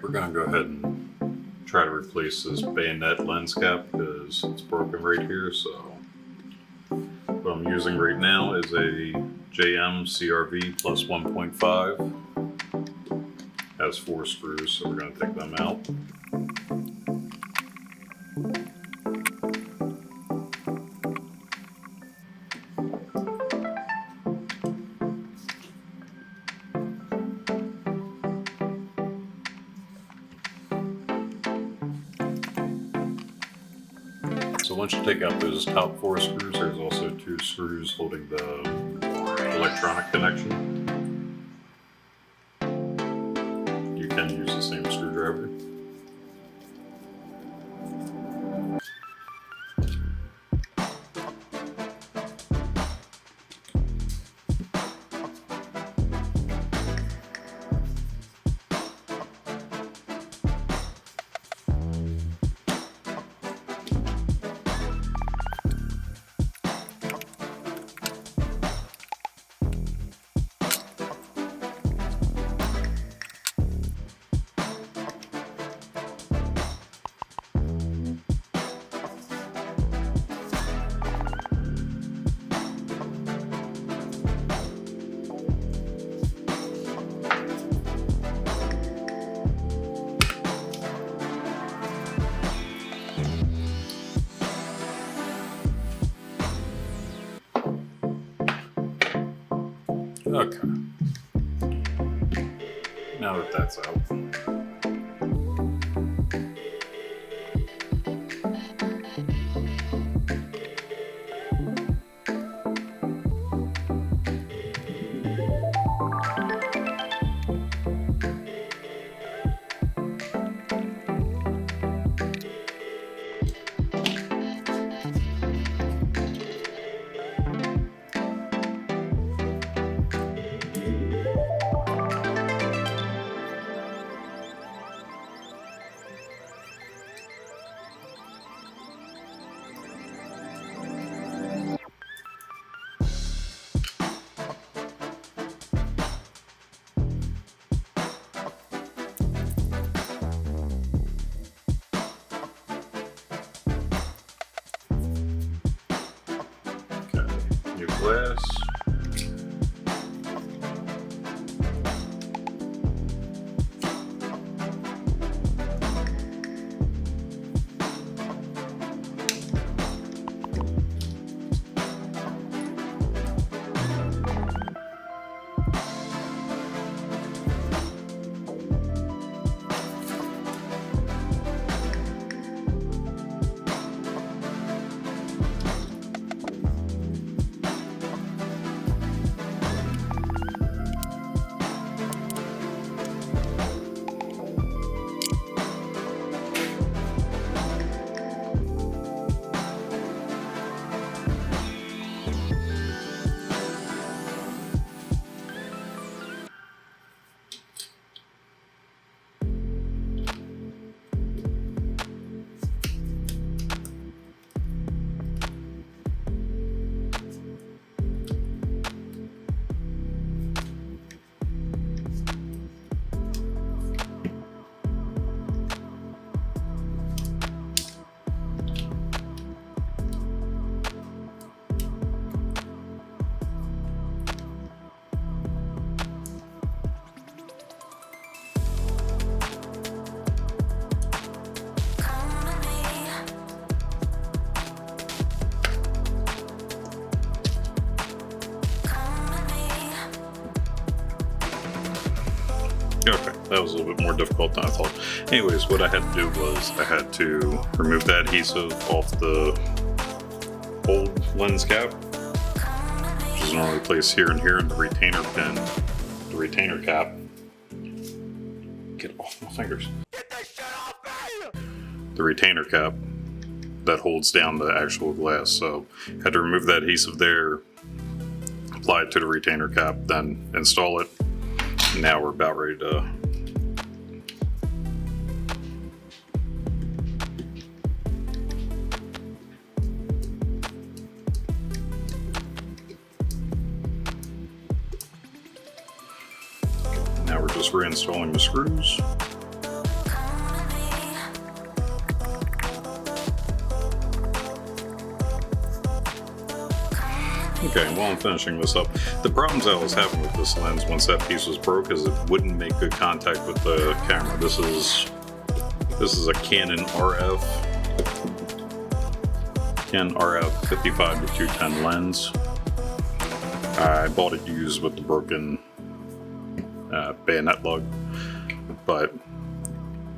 we're going to go ahead and try to replace this bayonet lens cap because it's broken right here. So what I'm using right now is a JM CRV plus 1.5. Has 4 screws, so we're going to take them out. So once you take out those top 4 screws, there's also 2 screws holding the electronic connection. You can use the same screwdriver. Okay. Now that that's out. New glass. Okay, that was a little bit more difficult than I thought. Anyways, what I had to do was I had to remove that adhesive off the old lens cap, which is normally placed here and here in the retainer pin, the retainer cap. Get off my fingers. Get that shit off me! The retainer cap that holds down the actual glass. So I had to remove that adhesive there, apply it to the retainer cap, then install it. Now we're about ready to now we're just reinstalling the screws. Okay, while I'm finishing this up, the problems I was having with this lens once that piece was broke is it wouldn't make good contact with the camera. This is a Canon RF 55 to 210 lens. I bought it used with the broken bayonet lug, but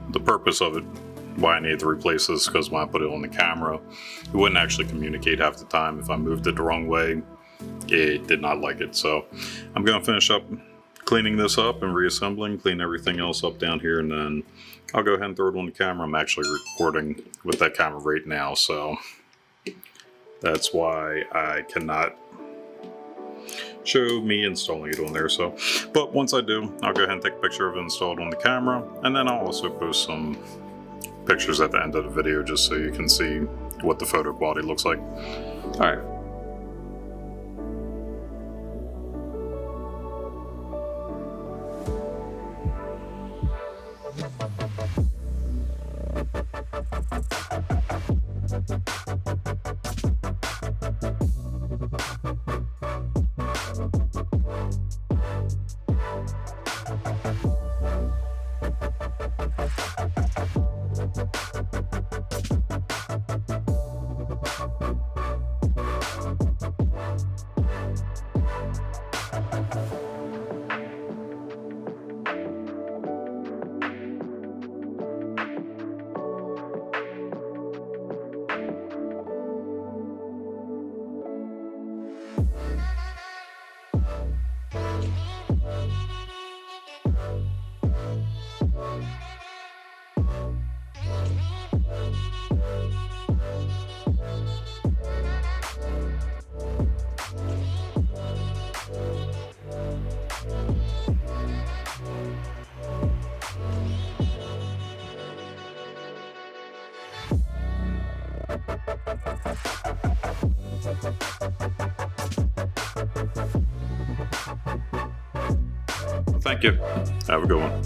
the purpose of it, why I needed to replace this, because when I put it on the camera, it wouldn't actually communicate half the time. If I moved it the wrong way, it did not like it. So I'm going to finish up cleaning this up and reassembling, clean everything else up down here, and then I'll go ahead and throw it on the camera. I'm actually recording with that camera right now, so that's why I cannot show me installing it on there. So, but once I do, I'll go ahead and take a picture of it installed on the camera, and then I'll also post some pictures at the end of the video just so you can see what the photo quality looks like. All right. Thank you. Have a good one.